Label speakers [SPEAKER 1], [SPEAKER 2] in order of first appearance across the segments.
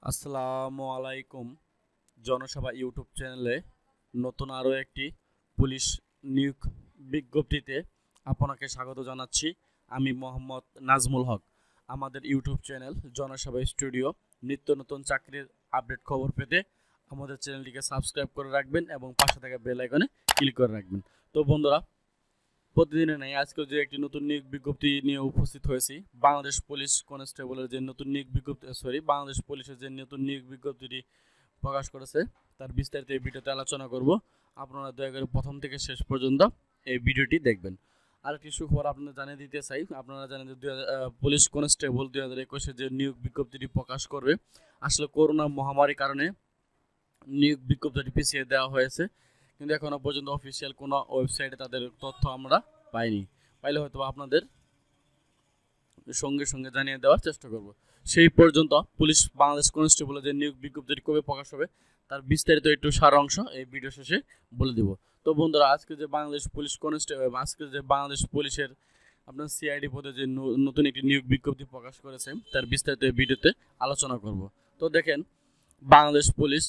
[SPEAKER 1] আসসালামু আলাইকুম। জনসভা ইউটিউব চ্যানেলে নতুন আরও একটি পুলিশ নিয়োগ বিজ্ঞপ্তিতে আপনাকে স্বাগত জানাচ্ছি। আমি মোহাম্মদ নাজমুল হক। আমাদের ইউটিউব চ্যানেল জনসভা স্টুডিও নিত্য নতুন চাকরির আপডেট খবর পেতে আমাদের চ্যানেলটিকে সাবস্ক্রাইব করে রাখবেন এবং পাশে থাকা বেল আইকনে ক্লিক করে রাখবেন। তো বন্ধুরা, প্রতিদিনের নেই আজকে যে একটি নতুন নিয়োগ বিজ্ঞপ্তি নিয়ে উপস্থিত হয়েছি। বাংলাদেশ পুলিশ কনস্টেবলের যে নতুন নিয়োগ বিজ্ঞপ্তি বাংলাদেশ পুলিশের যে নতুন নিয়োগ বিজ্ঞপ্তিটি প্রকাশ করেছে তার বিস্তারিত এই ভিডিওতে আলোচনা করব। আপনারা দয়া করে প্রথম থেকে শেষ পর্যন্ত এই ভিডিওটি দেখবেন। আরেকটি সুখবর আপনাদের জানিয়ে দিতে চাই, আপনারা জানেন যে পুলিশ কনস্টেবল 2021-এ যে নিয়োগ বিজ্ঞপ্তিটি প্রকাশ করবে, আসলে করোনা মহামারীর কারণে নিয়োগ বিজ্ঞপ্তিটি পিছিয়ে দেওয়া হয়েছে, কিন্তু এখনও পর্যন্ত অফিসিয়াল কোনো ওয়েবসাইটে তাদের তথ্য আমরা পাইনি। পাইলে হয়তো আপনাদের সঙ্গে সঙ্গে জানিয়ে দেওয়ার চেষ্টা করব। সেই পর্যন্ত পুলিশ বাংলাদেশ কনস্টেবলের যে নিয়োগ বিজ্ঞপ্তিটি কবে প্রকাশ হবে তার বিস্তারিত একটু সার অংশ এই ভিডিও শেষে বলে দিব। তো বন্ধুরা, আজকে যে বাংলাদেশ পুলিশ কনস্টেবল আজকে যে বাংলাদেশ পুলিশের আপনার সিআইডি পদে যে নতুন একটি নিয়োগ বিজ্ঞপ্তি প্রকাশ করেছে তার বিস্তারিত এই ভিডিওতে আলোচনা করব। তো দেখেন, Bangladesh police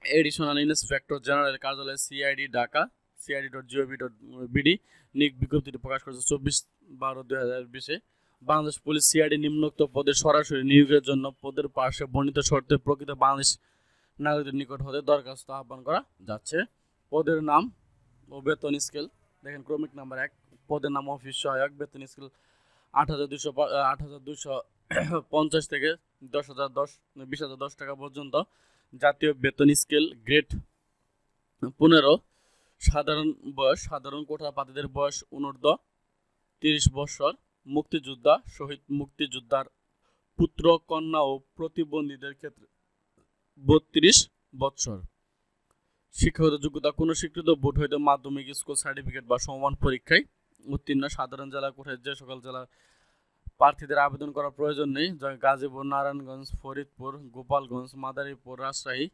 [SPEAKER 1] additional inspector general কার্যালয় সিআইডি ঢাকা cid.gov.bd নিয়োগ বিজ্ঞপ্তিটি প্রকাশ করেছে 24/12/2020-এ। বাংলাদেশ পুলিশ সিআইডি নিম্নোক্ত পদে সরাসরি নিয়োগের জন্য পদের পার্শ্বে বর্ণিত শর্তে প্রকৃত বাংলাদেশ নাগরিকদের নিকট হতে দরখাস্ত আহ্বান করা যাচ্ছে। পদের নাম ও বেতন স্কেল দেখেন, ক্রমিক নাম্বার 1, পদের নাম অফিস সহায়ক, বেতন স্কেল 8,250 থেকে 20,010 টাকা পর্যন্ত। জাতীয় বেতন স্কেল গ্রেড 15। সাধারণ কোটা প্রার্থীদের বয়স অনূর্ধ্ব 30 বছর। মুক্তিযোদ্ধা, শহীদ মুক্তিযোদ্ধার পুত্র কন্যা ও প্রতিবন্ধীদের ক্ষেত্রে 32 বছর। শিক্ষাগত যোগ্যতা কোনো স্বীকৃত বোর্ড হইতে মাধ্যমিক স্কুল সার্টিফিকেট বা সমমান পরীক্ষায় উত্তীর্ণ। সাধারণ জেলা কোটায় যে সকল জেলা প্রার্থীদের আবেদন করার প্রয়োজন নেই, গাজীপুর, নারায়ণগঞ্জ, ফরিদপুর, গোপালগঞ্জ, মাদারীপুর, রাজশাহী,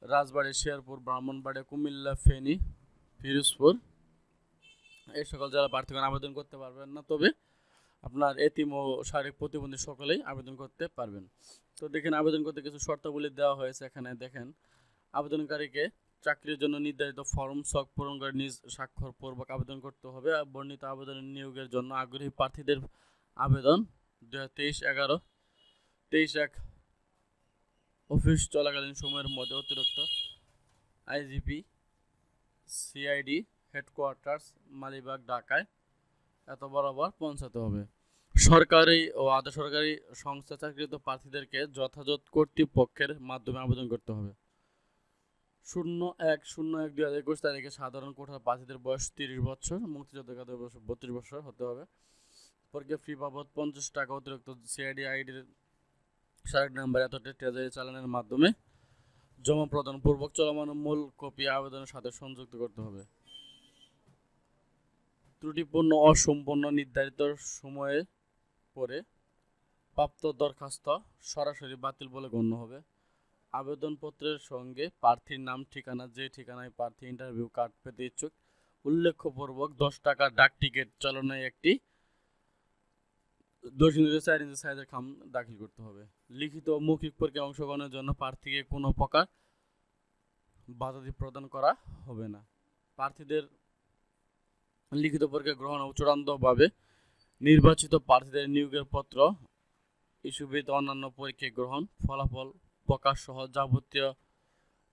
[SPEAKER 1] রাজবাড়ী, শেরপুর, ব্রাহ্মণবাড়িয়া, কুমিল্লা, ফেনী, পিরোজপুর, এই সকল জেলা প্রার্থীগণ আবেদন করতে পারবেন না, তবে আপনার এতিম ও শারীরিক প্রতিবন্ধী সকলেই আবেদন করতে পারবেন। তো দেখেন, আবেদন করতে কিছু শর্তাবলী দেওয়া হয়েছে এখানে। দেখেন, আবেদনকারীকে চাকরির জন্য নির্ধারিত ফর্ম ছক পূরণ করে নিজ স্বাক্ষরপূর্বক আবেদন করতে হবে। বর্ণিত আবেদনের নিয়োগের জন্য আগ্রহী প্রার্থীদের আবেদন 23/11/23 অফিস চলাকালীন সময়ের মধ্যে অতিরিক্ত আইজিপি সিআইডি হেডকোয়ার্টার্স মালিবাগ ঢাকায় এত বরাবর পৌঁছাতে হবে। সরকারি ও আধা সরকারি সংস্থা চাকরিরত প্রার্থীদেরকে যথাযথ কর্তৃপক্ষের মাধ্যমে আবেদন করতে হবে। 01/01/2021 তারিখে সাধারণ কোটার প্রার্থীদের বয়স 30 বছর, মুক্তিযোদ্ধাদের বয়স 32 বছর হতে হবে। পরীক্ষা ফি বাবদ 50 টাকা অতিরিক্ত সিআইডি আইডির সার্ট নাম্বার এতটা ট্রেজারি চালানের মাধ্যমে জমা প্রদান পূর্বক চলমান মূল কপি আবেদনের সাথে সংযুক্ত করতে হবে। ত্রুটিপূর্ণ অসম্পূর্ণ নির্ধারিত সময়ে পরে প্রাপ্ত দরখাস্ত সরাসরি বাতিল বলে গণ্য হবে। আবেদনপত্রের সঙ্গে প্রার্থীর নাম, ঠিকানা, যে ঠিকানায় প্রার্থী ইন্টারভিউ কার্ড পেতে ইচ্ছুক উল্লেখপূর্বক 10 টাকা ডাক টিকিট চালানো একটি 2.4 ইঞ্চি সাইজের খাম দাখিল করতে হবে। লিখিত ও মৌখিক পরীক্ষায় অংশগ্রহণের জন্য প্রার্থীকে কোনো প্রকার বাধা প্রদান করা হবে না। প্রার্থীদের লিখিত পরীক্ষা গ্রহণ ও চূড়ান্তভাবে নির্বাচিত প্রার্থীদের নিয়োগের পত্র ইস্যুবিত অন্যান্য পরীক্ষায় গ্রহণ, ফলাফল প্রকাশ সহ যাবতীয়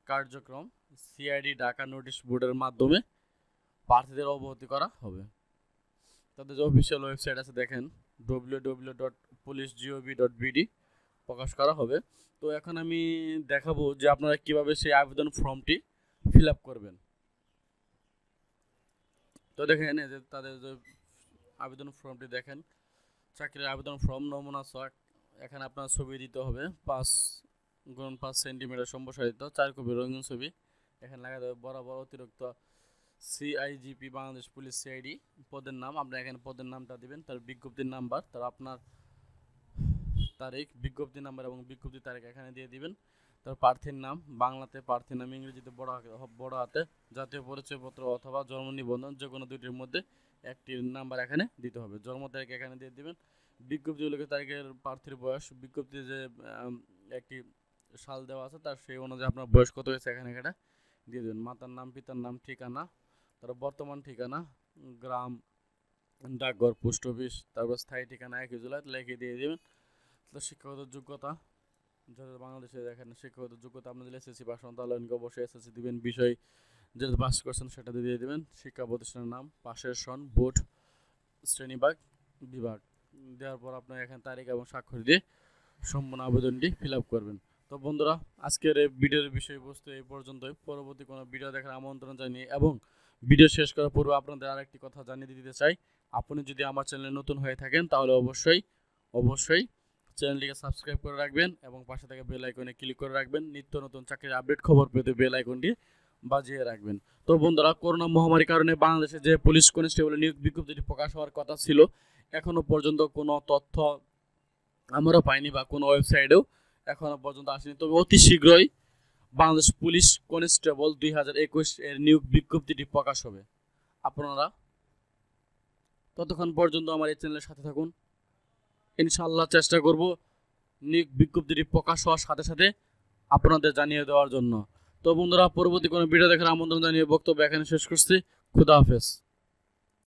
[SPEAKER 1] কার্যক্রম সিআইডি ঢাকা নোটিশ বোর্ডের মাধ্যমে প্রার্থীদের অবগত করা হবে। তাদের যে অফিসিয়াল ওয়েবসাইট আছে দেখেন, www.police.gov.bd প্রকাশ করা হবে। তো এখন আমি দেখাবো যে আপনারা কিভাবে সেই আবেদন ফর্মটি ফিল আপ করবেন। তো দেখেন, এই যে তাদের যে আবেদন ফর্মটি দেখেন, চাকরির আবেদন ফর্ম নমুনা ছক। এখানে আপনার ছবি দিতে হবে 5x5 সেন্টিমিটার সম্প্রসারিত 4 কপি রঙিন ছবি। এখানে লাগাতে হবে বরাবর অতিরিক্ত সিআইজিপি বাংলাদেশ পুলিশ সিআইডি পদের নাম, আপনার এখানে পদের নামটা দিবেন, তার বিজ্ঞপ্তির নাম্বার, তার আপনার তারিখ, বিজ্ঞপ্তি নাম্বার এবং বিজ্ঞপ্তি তারিখ এখানে দিয়ে দিবেন। তার প্রার্থীর নাম বাংলাতে, প্রার্থীর নাম ইংরেজিতে বড় হাতে, জাতীয় পরিচয়পত্র অথবা জন্ম নিবন্ধন যে কোনো দুইটির মধ্যে একটি নাম্বার এখানে দিতে হবে। জন্ম তারিখ এখানে দিয়ে দিবেন। বিজ্ঞপ্তি উল্লেখিত তারিখের প্রার্থীর বয়স, বিজ্ঞপ্তি যে একটি সাল দেওয়া আছে, তার সেই অনুযায়ী আপনার বয়স কত হয়েছে এখানে এটা দিয়ে দেবেন। মাতার নাম, পিতার নাম, ঠিকানা, তারপর বর্তমান ঠিকানা, গ্রাম, ডাকঘর, পোস্ট অফিস, তারপর স্থায়ী ঠিকানা 1 জুলাই লিখে দিয়ে দেবেন। তো শিক্ষাগত যোগ্যতা, যাদের বাংলাদেশে দেখেন শিক্ষাগত যোগ্যতা আপনি যদি এসএসসি পাস হন তাহলে অবশ্যই এসএসসি দিবেন, বিষয় যেটা পাস করছেন সেটা দিয়ে দেবেন। শিক্ষা প্রতিষ্ঠানের নাম, পাশের সন, বোর্ড, শ্রেণীবিভাগ, বিভাগ দেওয়ার পর আপনার এখানে তারিখ এবং স্বাক্ষর দিয়ে সম্পূর্ণ আবেদনটি ফিল আপ করবেন। তো বন্ধুরা, আজকের এই ভিডিওর বিষয়বস্তু এই পর্যন্তই। পরবর্তী কোনো ভিডিও দেখার আমন্ত্রণ জানিয়ে এবং ভিডিও শেষ করার পূর্বে আপনাদের আরেকটি কথা জানিয়ে দিতে চাই, আপনি যদি আমার চ্যানেলে নতুন হয়ে থাকেন তাহলে অবশ্যই চ্যানেলটিকে সাবস্ক্রাইব করে রাখবেন এবং পাশে থাকা বেল আইকনে ক্লিক করে রাখবেন। নিত্য নতুন চাকরির আপডেট খবর পেতে বেল আইকনটি বাজিয়ে রাখবেন। তো বন্ধুরা, করোনা মহামারীর কারণে বাংলাদেশে যে পুলিশ কনস্টেবলের নিয়োগ বিজ্ঞপ্তিটি প্রকাশ হওয়ার কথা ছিল, এখনো পর্যন্ত কোনো তথ্য আমরা পাইনি বা কোনো ওয়েবসাইটেও এখনো পর্যন্ত আসেনি। তবে অতি শীঘ্রই বাংলাদেশ পুলিশ কনস্টেবল 2021 এর নিয়োগ বিজ্ঞপ্তিটি প্রকাশ হবে। আপনারা ততক্ষণ পর্যন্ত আমার এই চ্যানেলের সাথে থাকুন। ইনশাআল্লাহ চেষ্টা করব নিয়োগ বিজ্ঞপ্তিটি প্রকাশ হওয়ার সাথে সাথে আপনাদের জানিয়ে দেওয়ার জন্য। তো বন্ধুরা, পরবর্তী কোনো ভিডিও দেখার আমন্ত্রণ জানিয়ে বক্তব্য এখানে শেষ করছি। খুদা হাফেজ।